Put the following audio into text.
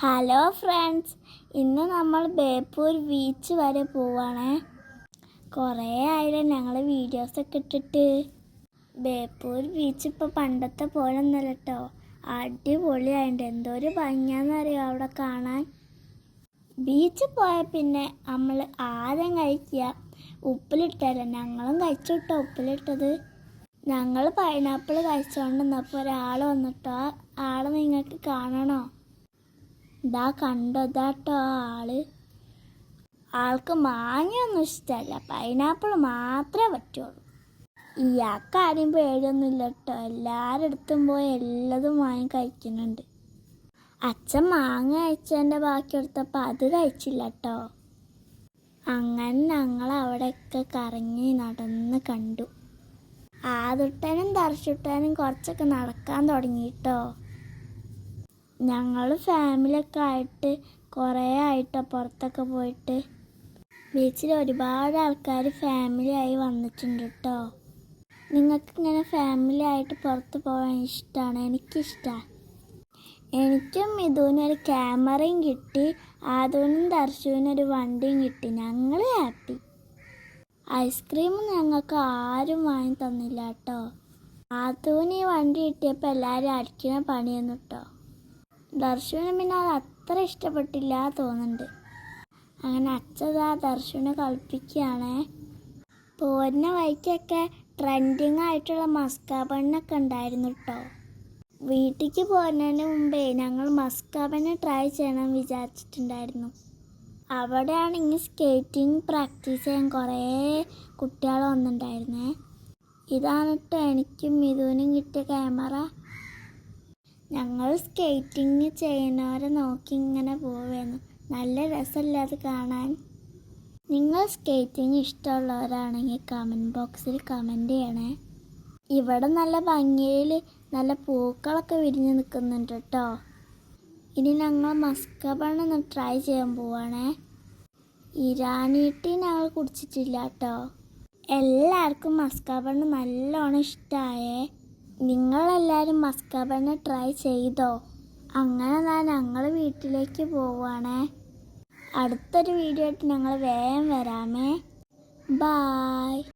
Hello friends, ഇന്ന് നമ്മൾ Beypore beach വരെ പോവാണ്. കുറേ ആയില്ലേ ഞങ്ങൾ വീഡിയോസൊക്കെ ഇട്ടിട്ട്. ബേപ്പൂർ ബീച്ച് ഇപ്പോൾ പണ്ടത്തെ പോലെ ഒന്നല്ല കേട്ടോ, അടിപൊളിയായിട്ട് എന്തോരം ഭംഗിയാണെന്നറിയോ അവിടെ കാണാൻ. ബീച്ചിൽ പോയാൽ പിന്നെ നമ്മൾ ആദ്യം കഴിക്കുക ഉപ്പിലിട്ടല്ല. ഞങ്ങളും കഴിച്ചു കേട്ടോ ഉപ്പിലിട്ടത്. ഞങ്ങൾ പൈനാപ്പിൾ കഴിച്ചുകൊണ്ടിരുന്നപ്പോൾ ഒരാൾ വന്നിട്ടോ. ആളെ നിങ്ങൾക്ക് കാണണോ? ഇതാ കണ്ടോ, ഇതാട്ടോ ആൾക്ക് മാങ്ങയൊന്നും ഇഷ്ടമല്ല, പൈനാപ്പിൾ മാത്രമേ പറ്റുള്ളൂ. ഇയാൾക്കാരും പേടിയൊന്നുമില്ല കേട്ടോ, എല്ലാവരുടെ അടുത്തും പോയി എല്ലാതും വാങ്ങി കഴിക്കുന്നുണ്ട്. അച്ഛൻ മാങ്ങ കഴിച്ചതിൻ്റെ ബാക്കി എടുത്തപ്പോൾ അത് കഴിച്ചില്ല കേട്ടോ. അങ്ങനെ ഞങ്ങൾ അവിടെയൊക്കെ കറങ്ങി നടന്ന് കണ്ടു. ആദുട്ടനും ദർശുട്ടനും കുറച്ചൊക്കെ നടക്കാൻ തുടങ്ങി കേട്ടോ. ഞങ്ങൾ ഫാമിലിയൊക്കെ ആയിട്ട് കുറേ ആയിട്ടോ പുറത്തൊക്കെ പോയിട്ട്. ബീച്ചിൽ ഒരുപാട് ആൾക്കാർ ഫാമിലിയായി വന്നിട്ടുണ്ട് കേട്ടോ. നിങ്ങൾക്കിങ്ങനെ ഫാമിലി ആയിട്ട് പുറത്ത് പോകാൻ ഇഷ്ടമാണ്? എനിക്കിഷ്ടമാണ്. എനിക്കും മിഥുവിനൊരു ക്യാമറയും കിട്ടി, ആദുവിനും ദർശുവിനൊരു വണ്ടിയും കിട്ടി. ഞങ്ങൾ ഹാപ്പി. ഐസ്ക്രീമും ഞങ്ങൾക്ക് ആരും വാങ്ങി തന്നില്ല കേട്ടോ. ആദുവിന് ഈ വണ്ടി കിട്ടിയപ്പോൾ എല്ലാവരും അടിക്കുന്ന പണിയെന്നു കേട്ടോ. ദർശുവിന് പിന്നെ അത് അത്ര ഇഷ്ടപ്പെട്ടില്ല തോന്നുന്നുണ്ട്. അങ്ങനെ അച്ഛതാ ദർശുവിനെ കളിപ്പിക്കുകയാണ്. പോരുന്ന വഴിക്കൊക്കെ ട്രെൻഡിങ് ആയിട്ടുള്ള മസ്കാബണ്ണൊക്കെ ഉണ്ടായിരുന്നു കേട്ടോ. വീട്ടിലേക്ക് പോകുന്നതിന് മുമ്പേ ഞങ്ങൾ മസ്കാബണ്ണ് ട്രൈ ചെയ്യണം വിചാരിച്ചിട്ടുണ്ടായിരുന്നു. അവിടെയാണെങ്കിൽ സ്കേറ്റിംഗ് പ്രാക്ടീസ് ചെയ്യാൻ കുറേ കുട്ടികൾ വന്നിട്ടുണ്ടായിരുന്നേ. ഇതാണ് കേട്ടോ എനിക്കും മിഥുവിനും കിട്ടിയ ക്യാമറ. ഞങ്ങൾ സ്കേറ്റിംഗ് ചെയ്യുന്നവരെ നോക്കി ഇങ്ങനെ പോവുകയായിരുന്നു. നല്ല രസമല്ലേ അത് കാണാൻ. നിങ്ങൾ സ്കേറ്റിംഗ് ഇഷ്ടമുള്ളവരാണെങ്കിൽ കമൻറ്റ് ബോക്സിൽ കമൻറ്റ് ചെയ്യണേ. ഇവിടെ നല്ല ഭംഗിയിൽ നല്ല പൂക്കളൊക്കെ വിരിഞ്ഞ് നിൽക്കുന്നുണ്ട് കേട്ടോ. ഇനി ഞങ്ങൾ മസ്കാബണ്ണ് ട്രൈ ചെയ്യാൻ പോവാണേ. ഇറാനി ടീ ഞങ്ങൾ കുടിച്ചിട്ടില്ല കേട്ടോ. എല്ലാവർക്കും മസ്കാബണ്ണ് നല്ലോണം ഇഷ്ടമായേ. നിങ്ങളെല്ലാവരും മസ്കാബണ്ണ് ട്രൈ ചെയ്തോ? അങ്ങനെ ഞങ്ങൾ വീട്ടിലേക്ക് പോവുകയാണേ. അടുത്തൊരു വീഡിയോ ആയിട്ട് ഞങ്ങൾ വേഗം വരാമേ. ബായ്.